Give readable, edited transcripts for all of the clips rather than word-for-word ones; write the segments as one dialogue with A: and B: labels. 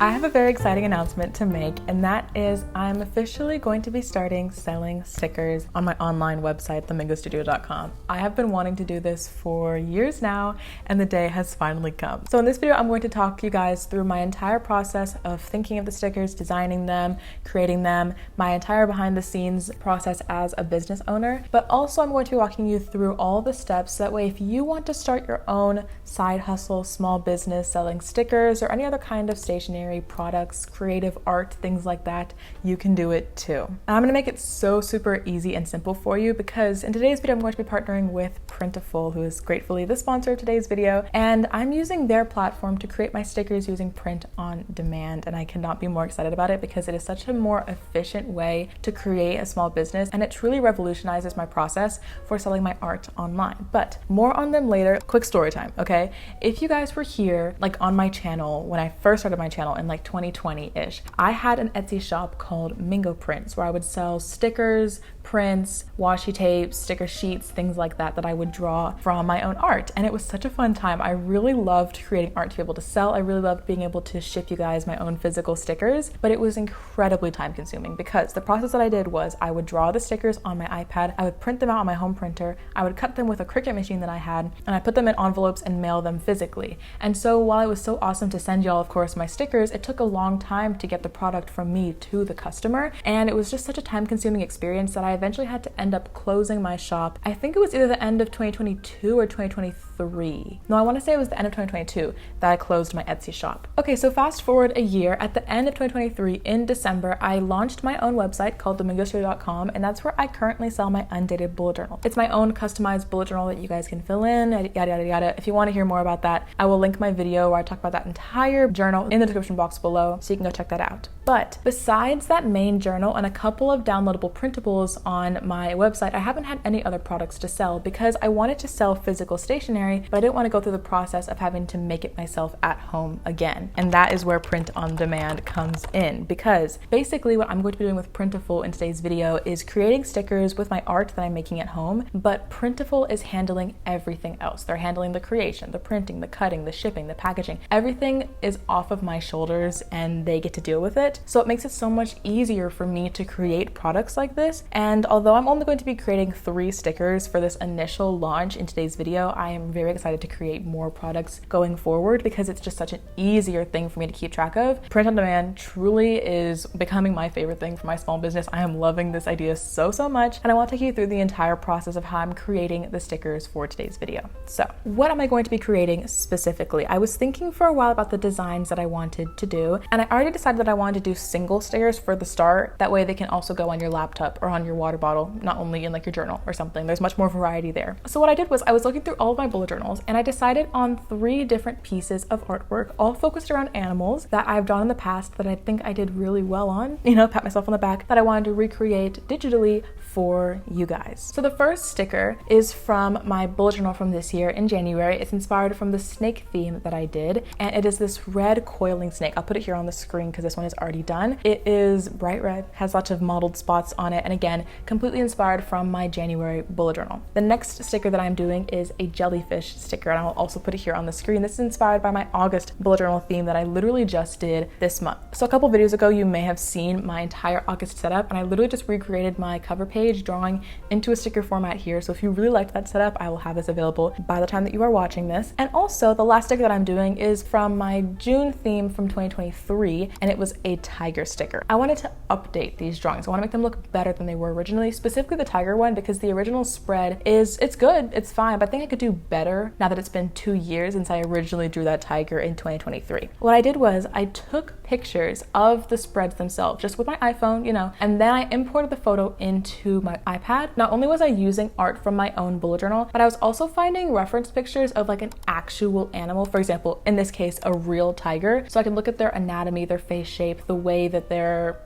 A: I have a very exciting announcement to make, and that is I'm officially going to be starting selling stickers on my online website, themingostudio.com. I have been wanting to do this for years now, and the day has finally come. So in this video, I'm going to talk you guys through my entire process of thinking of the stickers, designing them, creating them, my entire behind the scenes process as a business owner, but also I'm going to be walking you through all the steps. That way, if you want to start your own side hustle, small business selling stickers or any other kind of stationery products, creative art, things like that, you can do it too. And I'm gonna make it so super easy and simple for you because in today's video, I'm going to be partnering with Printful, who is gratefully the sponsor of today's video. And I'm using their platform to create my stickers using print on demand. And I cannot be more excited about it because it is such a more efficient way to create a small business. And it truly revolutionizes my process for selling my art online. But more on them later. Quick story time, okay? If you guys were here, like on my channel, when I first started my channel in like 2020-ish, I had an Etsy shop called Mingo Prints where I would sell stickers, prints, washi tapes, sticker sheets, things like that I would draw from my own art. And it was such a fun time. I really loved creating art to be able to sell. I really loved being able to ship you guys my own physical stickers, but it was incredibly time consuming because the process that I did was I would draw the stickers on my iPad, I would print them out on my home printer, I would cut them with a Cricut machine that I had, and I put them in envelopes and mail them physically. And so while it was so awesome to send y'all, of course, my stickers, it took a long time to get the product from me to the customer. And it was just such a time consuming experience that I eventually had to end up closing my shop. I think it was either the end of 2022 or 2023. No, I want to say it was the end of 2022 that I closed my Etsy shop. Okay, so fast forward a year, at the end of 2023 in December, I launched my own website called themingostudio.com, and that's where I currently sell my undated bullet journal. It's my own customized bullet journal that you guys can fill in, yada, yada, yada. If you want to hear more about that, I will link my video where I talk about that entire journal in the description box below, so you can go check that out. But besides that main journal and a couple of downloadable printables on my website, I haven't had any other products to sell because I wanted to sell physical stationery, but I didn't want to go through the process of having to make it myself at home again. And that is where print on demand comes in, because basically what I'm going to be doing with Printful in today's video is creating stickers with my art that I'm making at home, but Printful is handling everything else. They're handling the creation, the printing, the cutting, the shipping, the packaging. Everything is off of my shoulders and they get to deal with it. So it makes it so much easier for me to create products like this. And although I'm only going to be creating 3 stickers for this initial launch in today's video, I am very excited to create more products going forward because it's just such an easier thing for me to keep track of. Print on demand truly is becoming my favorite thing for my small business. I am loving this idea so much, and I want to take you through the entire process of how I'm creating the stickers for today's video. So what am I going to be creating specifically? I was thinking for a while about the designs that I wanted to do, and I already decided that I wanted to do single stickers for the start. That way they can also go on your laptop or on your water bottle, not only in like your journal or something. There's much more variety there. So what I did was I was looking through all of my bullet journals and I decided on 3 different pieces of artwork, all focused around animals that I've drawn in the past that I think I did really well on, pat myself on the back, that I wanted to recreate digitally for you guys. So the first sticker is from my bullet journal from this year in January. It's inspired from the snake theme that I did, and it is this red coiling snake. I'll put it here on the screen because this one is already done. It is bright red, has lots of mottled spots on it, and again, completely inspired from my January bullet journal. The next sticker that I'm doing is a jellyfish sticker, and I'll also put it here on the screen. This is inspired by my August bullet journal theme that I literally just did this month. So a couple videos ago, you may have seen my entire August setup, and I literally just recreated my cover page drawing into a sticker format here. So if you really liked that setup, I will have this available by the time that you are watching this. And also the last sticker that I'm doing is from my June theme from 2023, and it was a tiger sticker. I wanted to update these drawings. I want to make them look better than they were originally, specifically the tiger one, because the original spread it's good, it's fine, but I think I could do better now that it's been 2 years since I originally drew that tiger in 2023. What I did was I took pictures of the spreads themselves just with my iPhone, and then I imported the photo into my iPad. Not only was I using art from my own bullet journal, but I was also finding reference pictures of like an actual animal. For example, in this case, a real tiger. So I can look at their anatomy, their face shape, the way that their,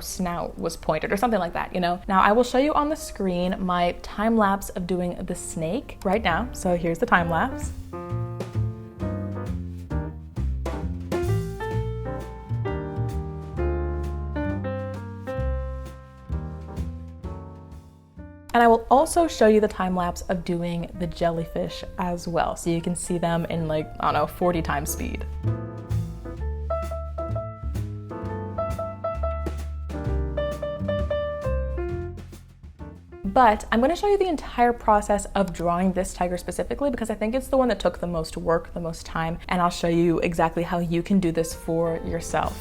A: snout was pointed or something like that, Now I will show you on the screen my time lapse of doing the snake right now. So here's the time lapse. And I will also show you the time lapse of doing the jellyfish as well, so you can see them in 40 times speed. But I'm going to show you the entire process of drawing this tiger specifically because I think it's the one that took the most work, the most time, and I'll show you exactly how you can do this for yourself.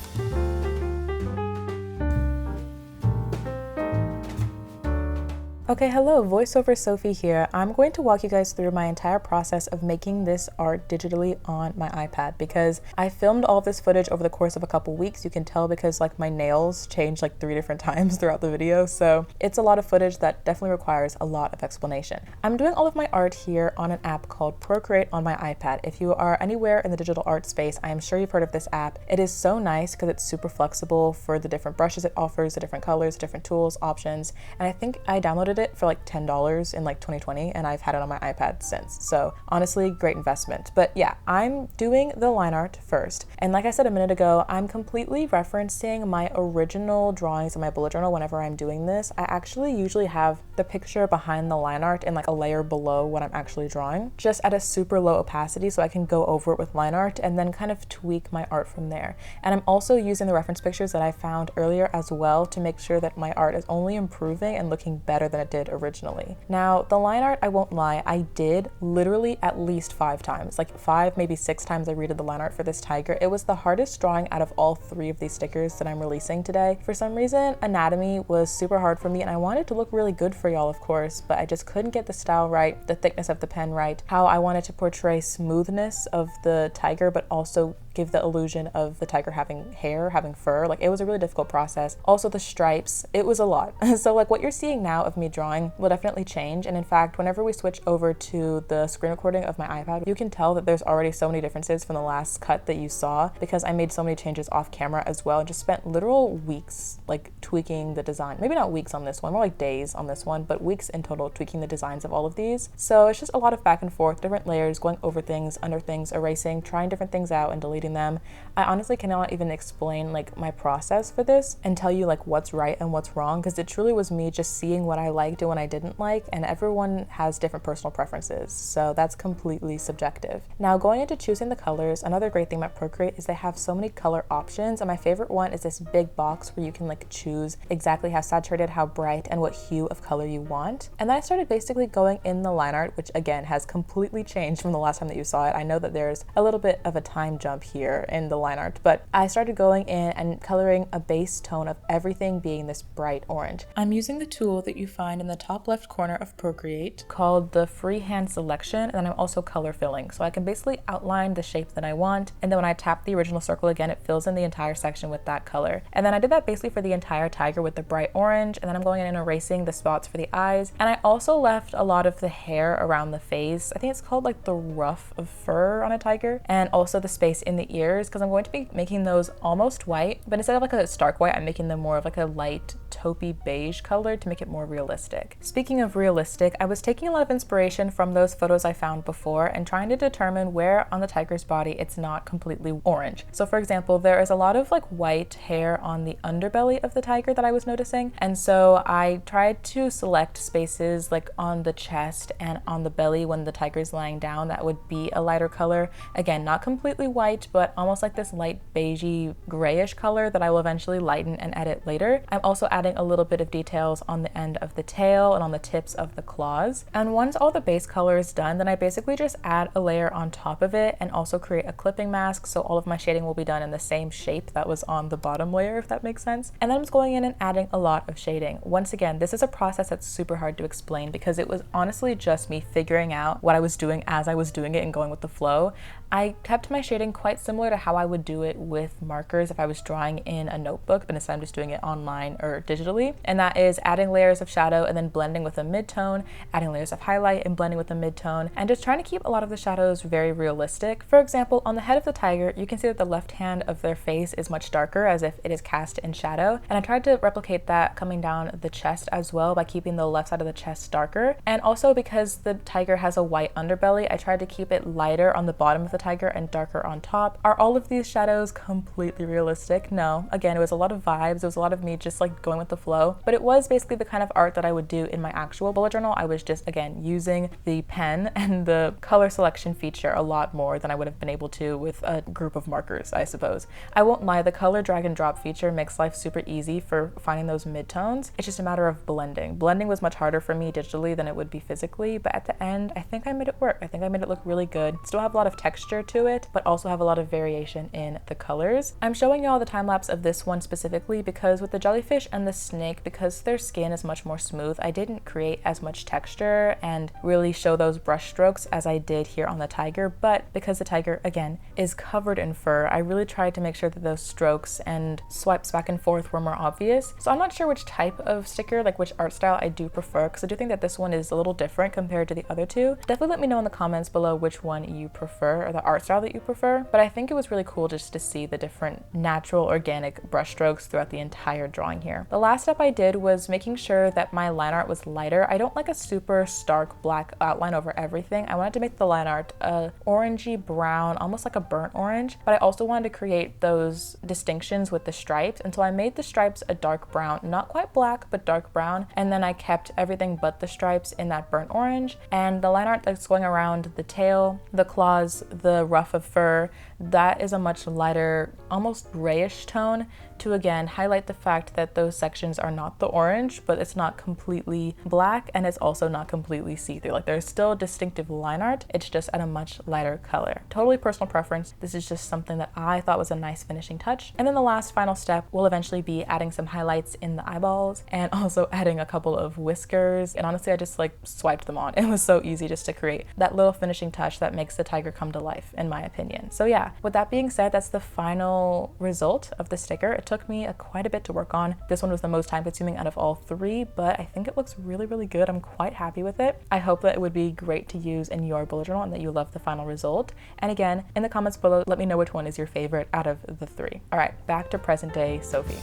A: Okay, hello, voiceover Sophie here. I'm going to walk you guys through my entire process of making this art digitally on my iPad because I filmed all of this footage over the course of a couple weeks. You can tell because like my nails changed like 3 different times throughout the video. So it's a lot of footage that definitely requires a lot of explanation. I'm doing all of my art here on an app called Procreate on my iPad. If you are anywhere in the digital art space, I am sure you've heard of this app. It is so nice because it's super flexible for the different brushes it offers, the different colors, different tools, options. And I think I downloaded it for like $10 in like 2020 and I've had it on my iPad since. So honestly, great investment. But yeah, I'm doing the line art first. And like I said a minute ago, I'm completely referencing my original drawings in my bullet journal whenever I'm doing this. I actually usually have the picture behind the line art in like a layer below what I'm actually drawing, just at a super low opacity so I can go over it with line art and then kind of tweak my art from there. And I'm also using the reference pictures that I found earlier as well to make sure that my art is only improving and looking better than it did originally. Now, the line art, I won't lie, I did literally at least 5 times, like 5, maybe 6 times I redid the line art for this tiger. It was the hardest drawing out of all 3 of these stickers that I'm releasing today. For some reason, anatomy was super hard for me and I wanted to look really good for y'all, of course, but I just couldn't get the style right, the thickness of the pen right, how I wanted to portray smoothness of the tiger, but also give the illusion of the tiger having hair, having fur. Like, it was a really difficult process. Also the stripes, it was a lot. So like what you're seeing now of me drawing will definitely change. And in fact, whenever we switch over to the screen recording of my iPad, you can tell that there's already so many differences from the last cut that you saw because I made so many changes off camera as well and just spent literal weeks like tweaking the design. Maybe not weeks on this one, more like days on this one, but weeks in total tweaking the designs of all of these. So it's just a lot of back and forth, different layers, going over things, under things, erasing, trying different things out and deleting them. I honestly cannot even explain like my process for this and tell you like what's right and what's wrong because it truly was me just seeing what I liked and what I didn't like, and everyone has different personal preferences, so that's completely subjective. Now, going into choosing the colors, another great thing about Procreate is they have so many color options, and my favorite one is this big box where you can like choose exactly how saturated, how bright, and what hue of color you want. And then I started basically going in the line art, which again has completely changed from the last time that you saw it. I know that there's a little bit of a time jump here in the line art, but I started going in and coloring a base tone of everything being this bright orange. I'm using the tool that you find in the top left corner of Procreate called the freehand selection, and then I'm also color filling. So I can basically outline the shape that I want, and then when I tap the original circle again, it fills in the entire section with that color. And then I did that basically for the entire tiger with the bright orange, and then I'm going in and erasing the spots for the eyes. And I also left a lot of the hair around the face. I think it's called like the ruff of fur on a tiger, and also the space in the ears because I'm going to be making those almost white, but instead of like a stark white, I'm making them more of like a light taupey beige color to make it more realistic. Speaking of realistic, I was taking a lot of inspiration from those photos I found before and trying to determine where on the tiger's body it's not completely orange. So for example, there is a lot of like white hair on the underbelly of the tiger that I was noticing, and so I tried to select spaces like on the chest and on the belly when the tiger's lying down that would be a lighter color. Again, not completely white, but almost like this light beigey grayish color that I will eventually lighten and edit later. I'm also adding a little bit of details on the end of the tail and on the tips of the claws. And once all the base color is done, then I basically just add a layer on top of it and also create a clipping mask, so all of my shading will be done in the same shape that was on the bottom layer, if that makes sense. And then I'm just going in and adding a lot of shading. Once again, this is a process that's super hard to explain because it was honestly just me figuring out what I was doing as I was doing it and going with the flow. I kept my shading quite similar to how I would do it with markers if I was drawing in a notebook, but instead I'm just doing it online or digitally. And that is adding layers of shadow and then blending with a midtone, adding layers of highlight and blending with a midtone, and just trying to keep a lot of the shadows very realistic. For example, on the head of the tiger, you can see that the left hand of their face is much darker as if it is cast in shadow. And I tried to replicate that coming down the chest as well by keeping the left side of the chest darker. And also because the tiger has a white underbelly, I tried to keep it lighter on the bottom of the tiger and darker on top. top. Are all of these shadows completely realistic? No. Again, it was a lot of vibes. It was a lot of me just like going with the flow, but it was basically the kind of art that I would do in my actual bullet journal. I was just, again, using the pen and the color selection feature a lot more than I would have been able to with a group of markers, I suppose. I won't lie, the color drag and drop feature makes life super easy for finding those midtones. It's just a matter of blending. Blending was much harder for me digitally than it would be physically, but at the end, I think I made it work. I think I made it look really good. Still have a lot of texture to it, but also have a lot of variation in the colors. I'm showing y'all the time lapse of this one specifically because with the jellyfish and the snake, because their skin is much more smooth, I didn't create as much texture and really show those brush strokes as I did here on the tiger, but because the tiger, again, is covered in fur, I really tried to make sure that those strokes and swipes back and forth were more obvious. So I'm not sure which type of sticker, like which art style I do prefer, because I do think that this one is a little different compared to the other two. Definitely let me know in the comments below which one you prefer or the art style that you prefer, but I think it was really cool just to see the different natural organic brush strokes throughout the entire drawing here. The last step I did was making sure that my line art was lighter. I don't like a super stark black outline over everything. I wanted to make the line art a orangey brown, almost like a burnt orange, but I also wanted to create those distinctions with the stripes, and so I made the stripes a dark brown, not quite black, but dark brown, and then I kept everything but the stripes in that burnt orange, and the line art that's going around the tail, the claws, the ruff of fur, that is a much lighter, almost grayish tone to again highlight the fact that those sections are not the orange, but it's not completely black and it's also not completely see-through. Like there's still distinctive line art, it's just at a much lighter color. Totally personal preference. This is just something that I thought was a nice finishing touch. And then the last final step will eventually be adding some highlights in the eyeballs and also adding a couple of whiskers. And honestly, I just like swiped them on. It was so easy just to create that little finishing touch that makes the tiger come to life, in my opinion. So yeah, with that being said, that's the final result of the sticker. It took me quite a bit to work on. This one was the most time consuming out of all three, but I think it looks really, really good. I'm quite happy with it. I hope that it would be great to use in your bullet journal and that you love the final result. And again, in the comments below, let me know which one is your favorite out of the three. All right, back to present day Sophie.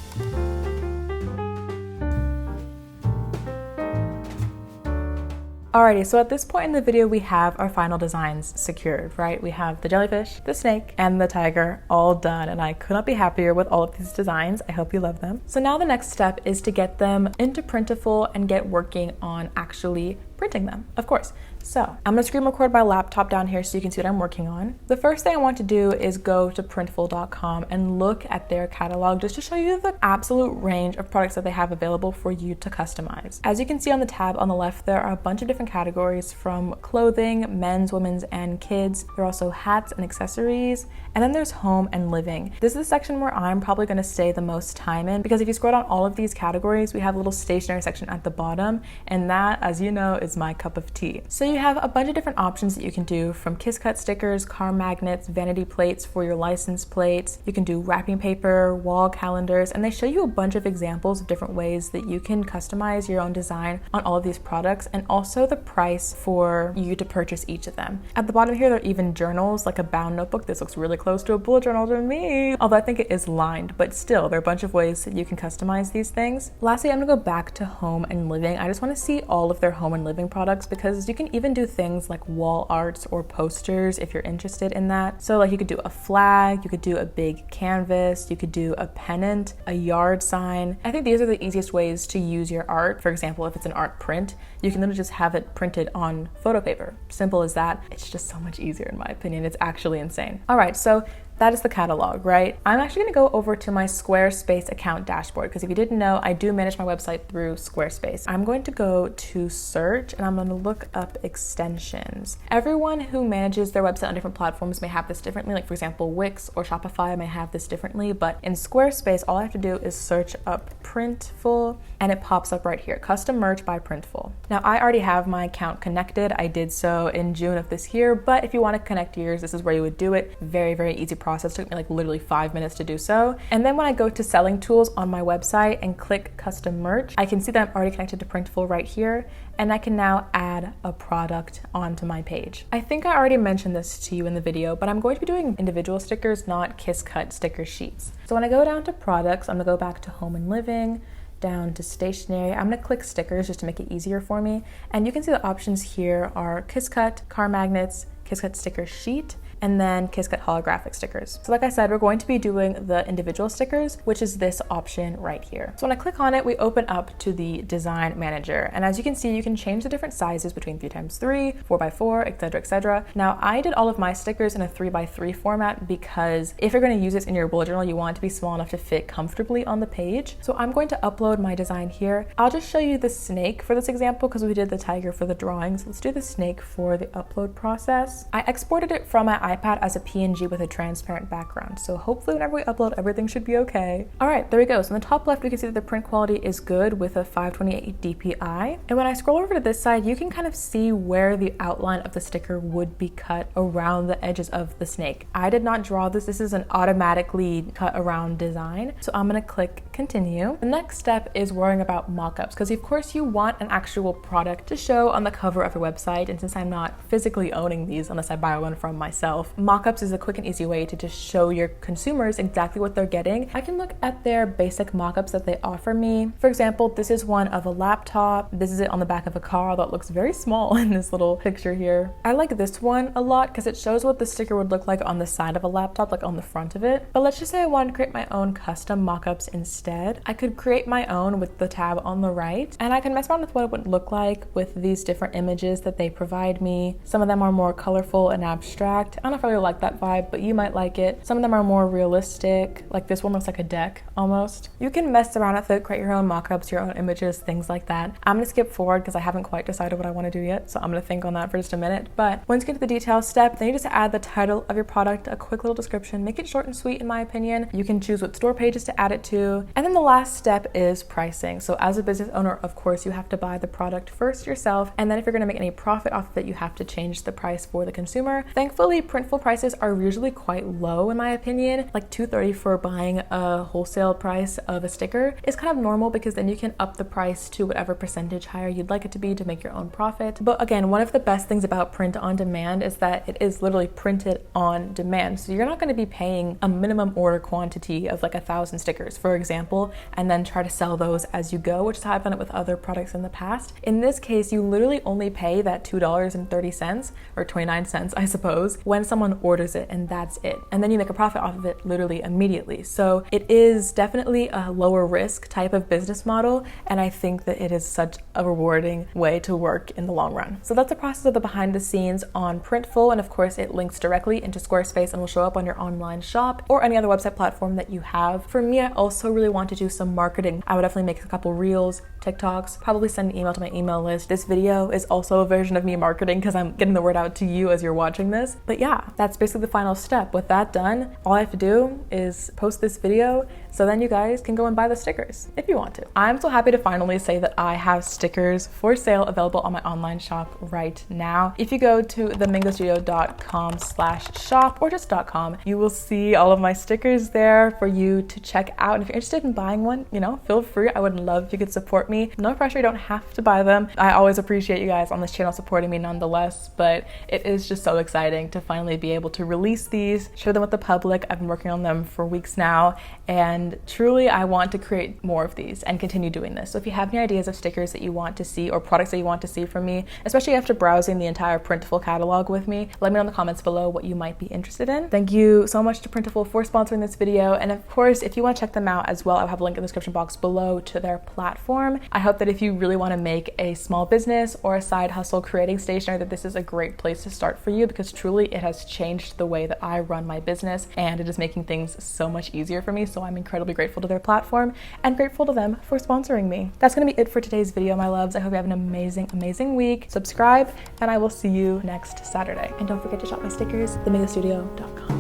A: Alrighty, so at this point in the video, we have our final designs secured, right? We have the jellyfish, the snake, and the tiger all done, and I could not be happier with all of these designs. I hope you love them. So now the next step is to get them into Printful and get working on actually printing them, of course. So I'm gonna screen record my laptop down here so you can see what I'm working on. The first thing I want to do is go to printful.com and look at their catalog just to show you the absolute range of products that they have available for you to customize. As you can see on the tab on the left, there are a bunch of different categories from clothing, men's, women's, and kids. There are also hats and accessories, and then there's home and living. This is the section where I'm probably gonna stay the most time in because if you scroll down all of these categories, we have a little stationery section at the bottom, and that, as you know, is my cup of tea. So you have a bunch of different options that you can do, from kiss cut stickers, car magnets, vanity plates for your license plates. You can do wrapping paper, wall calendars, and they show you a bunch of examples of different ways that you can customize your own design on all of these products, and also the price for you to purchase each of them. At the bottom here, there are even journals, like a bound notebook. This looks really close to a bullet journal to me, although I think it is lined, but still, there are a bunch of ways that you can customize these things. Lastly, I'm gonna go back to home and living. I just wanna see all of their home and living products because you can even do things like wall arts or posters if you're interested in that. So like you could do a flag, you could do a big canvas, you could do a pennant, a yard sign. I think these are the easiest ways to use your art. For example, if it's an art print, you can literally just have it printed on photo paper. Simple as that. It's just so much easier in my opinion. It's actually insane. All right, so that is the catalog, right? I'm actually gonna go over to my Squarespace account dashboard because if you didn't know, I do manage my website through Squarespace. I'm going to go to search and I'm gonna look up extensions. Everyone who manages their website on different platforms may have this differently. Like for example, Wix or Shopify may have this differently, but in Squarespace, all I have to do is search up Printful and it pops up right here, custom merch by Printful. Now I already have my account connected. I did so in June of this year, but if you wanna connect yours, this is where you would do it. Very, very easy process. Took me like literally 5 minutes to do so. And then when I go to selling tools on my website and click custom merch, I can see that I'm already connected to Printful right here, and I can now add a product onto my page. I think I already mentioned this to you in the video, but I'm going to be doing individual stickers, not kiss cut sticker sheets. So when I go down to products, I'm gonna go back to home and living, down to stationery. I'm gonna click stickers just to make it easier for me. And you can see the options here are kiss cut, car magnets, kiss cut sticker sheet, and then Kiss Cut holographic stickers. So like I said, we're going to be doing the individual stickers, which is this option right here. So when I click on it, we open up to the design manager. And as you can see, you can change the different sizes between 3x3, 4x4, etc., etc. Now I did all of my stickers in a 3x3 format because if you're going to use this in your bullet journal, you want it to be small enough to fit comfortably on the page. So I'm going to upload my design here. I'll just show you the snake for this example because we did the tiger for the drawings. Let's do the snake for the upload process. I exported it from my iPad as a PNG with a transparent background. So hopefully whenever we upload, everything should be okay. All right, there we go. So in the top left, we can see that the print quality is good with a 528 DPI. And when I scroll over to this side, you can kind of see where the outline of the sticker would be cut around the edges of the snake. I did not draw this. This is an automatically cut around design. So I'm gonna click continue. The next step is worrying about mockups because of course you want an actual product to show on the cover of your website. And since I'm not physically owning these unless I buy one from myself, mockups is a quick and easy way to just show your consumers exactly what they're getting. I can look at their basic mockups that they offer me. For example, this is one of a laptop. This is it on the back of a car that looks very small in this little picture here. I like this one a lot because it shows what the sticker would look like on the side of a laptop, like on the front of it. But let's just say I want to create my own custom mockups instead. I could create my own with the tab on the right, and I can mess around with what it would look like with these different images that they provide me. Some of them are more colorful and abstract. I don't know if I really like that vibe, but you might like it. Some of them are more realistic, like this one looks like a deck almost. You can mess around with it, create your own mockups, your own images, things like that. I'm gonna skip forward because I haven't quite decided what I want to do yet, so I'm gonna think on that for just a minute. But once you get to the details step, then you just add the title of your product, a quick little description, make it short and sweet in my opinion. You can choose what store pages to add it to. And then the last step is pricing. So as a business owner, of course, you have to buy the product first yourself, and then if you're gonna make any profit off of it, you have to change the price for the consumer. Thankfully, Printful prices are usually quite low in my opinion. Like $2.30 for buying a wholesale price of a sticker is kind of normal because then you can up the price to whatever percentage higher you'd like it to be to make your own profit. But again, one of the best things about print on demand is that it is literally printed on demand. So you're not going to be paying a minimum order quantity of like 1,000 stickers, for example, and then try to sell those as you go, which is how I've done it with other products in the past. In this case, you literally only pay that $2.30 or 29 cents, I suppose, when someone orders it, and that's it. And then you make a profit off of it literally immediately. So it is definitely a lower risk type of business model, and I think that it is such a rewarding way to work in the long run. So that's the process of the behind the scenes on Printful, and of course it links directly into Squarespace and will show up on your online shop or any other website platform that you have. For me, I also really want to do some marketing. I would definitely make a couple reels, TikToks, probably send an email to my email list. This video is also a version of me marketing because I'm getting the word out to you as you're watching this. But yeah, that's basically the final step. With that done, all I have to do is post this video so then you guys can go and buy the stickers if you want to. I'm so happy to finally say that I have stickers for sale available on my online shop right now. If you go to themingostudio.com/shop or just .com, you will see all of my stickers there for you to check out. And if you're interested in buying one, you know, feel free. I would love if you could support me. No pressure, you don't have to buy them. I always appreciate you guys on this channel supporting me nonetheless, but it is just so exciting to finally be able to release these, share them with the public. I've been working on them for weeks now, and truly I want to create more of these and continue doing this. So if you have any ideas of stickers that you want to see or products that you want to see from me, especially after browsing the entire Printful catalog with me, let me know in the comments below what you might be interested in. Thank you so much to Printful for sponsoring this video, and of course if you want to check them out as well, I'll have a link in the description box below to their platform. I hope that if you really want to make a small business or a side hustle creating stationery, that this is a great place to start for you, because truly it has changed the way that I run my business and it is making things so much easier for me. So I'm incredibly grateful to their platform and grateful to them for sponsoring me. That's going to be it for today's video, my loves. I hope you have an amazing week. Subscribe, and I will see you next Saturday. And don't forget to shop my stickers, themingostudio.com.